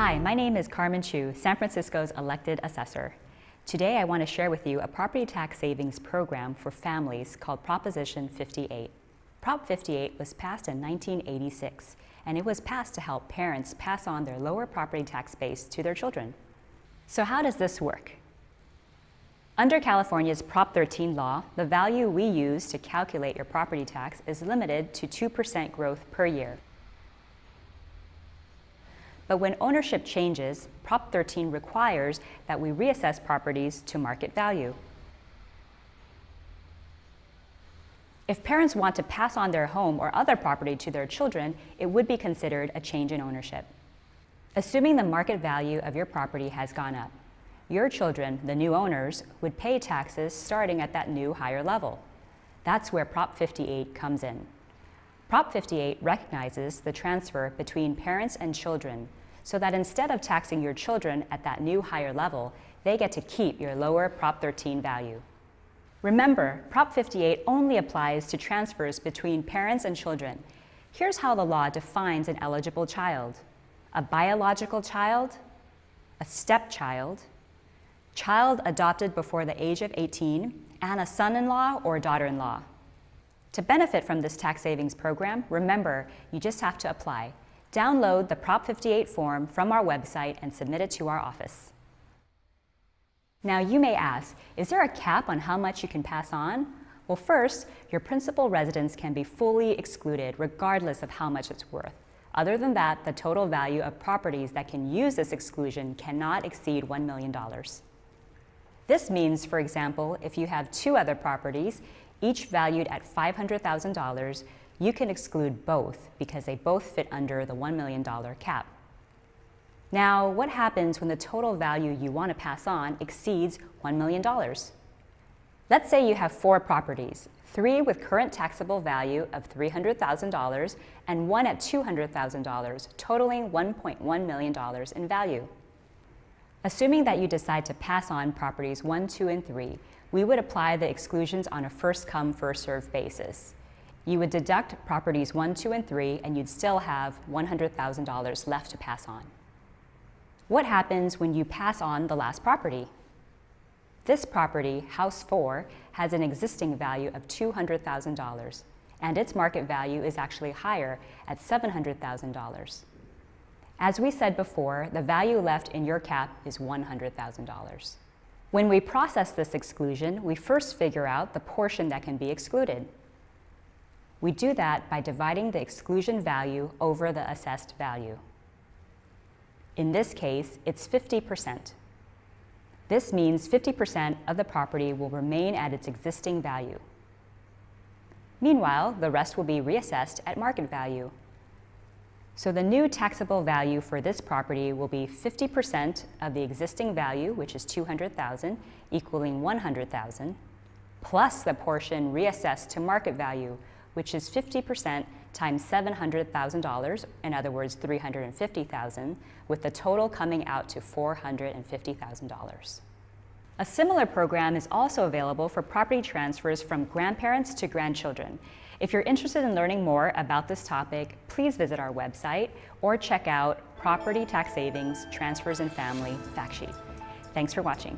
Hi, my name is Carmen Chu, San Francisco's elected assessor. Today I want to share with you a property tax savings program for families called Proposition 58. Prop 58 was passed in 1986, and it was passed to help parents pass on their lower property tax base to their children. So how does this work? Under California's Prop 13 law, the value we use to calculate your property tax is limited to 2% growth per year. But when ownership changes, Prop 13 requires that we reassess properties to market value. If parents want to pass on their home or other property to their children, it would be considered a change in ownership. Assuming the market value of your property has gone up, your children, the new owners, would pay taxes starting at that new higher level. That's where Prop 58 comes in. Prop 58 recognizes the transfer between parents and children so that instead of taxing your children at that new higher level, they get to keep your lower Prop 13 value. Remember, Prop 58 only applies to transfers between parents and children. Here's how the law defines an eligible child: a biological child, a stepchild, child adopted before the age of 18, and a son-in-law or daughter-in-law. To benefit from this tax savings program, remember, you just have to apply. Download the Prop 58 form from our website and submit it to our office. Now you may ask, is there a cap on how much you can pass on? Well, first, your principal residence can be fully excluded regardless of how much it's worth. Other than that, the total value of properties that can use this exclusion cannot exceed $1 million. This means, for example, if you have two other properties, each valued at $500,000, you can exclude both because they both fit under the $1 million cap. Now, what happens when the total value you want to pass on exceeds $1 million? Let's say you have 4 properties, 3 with current taxable value of $300,000 and 1 at $200,000, totaling $1.1 million in value. Assuming that you decide to pass on properties 1, 2, and 3, we would apply the exclusions on a first-come, first-served basis. You would deduct properties 1, 2, and 3, and you'd still have $100,000 left to pass on. What happens when you pass on the last property? This property, House 4, has an existing value of $200,000, and its market value is actually higher at $700,000. As we said before, the value left in your cap is $100,000. When we process this exclusion, we first figure out the portion that can be excluded. We do that by dividing the exclusion value over the assessed value. In this case, it's 50%. This means 50% of the property will remain at its existing value. Meanwhile, the rest will be reassessed at market value. So the new taxable value for this property will be 50% of the existing value, which is $200,000, equaling $100,000, plus the portion reassessed to market value, which is 50% times $700,000, in other words, $350,000, with the total coming out to $450,000. A similar program is also available for property transfers from grandparents to grandchildren. If you're interested in learning more about this topic, please visit our website or check out Property Tax Savings, Transfers and Family Fact Sheet. Thanks for watching.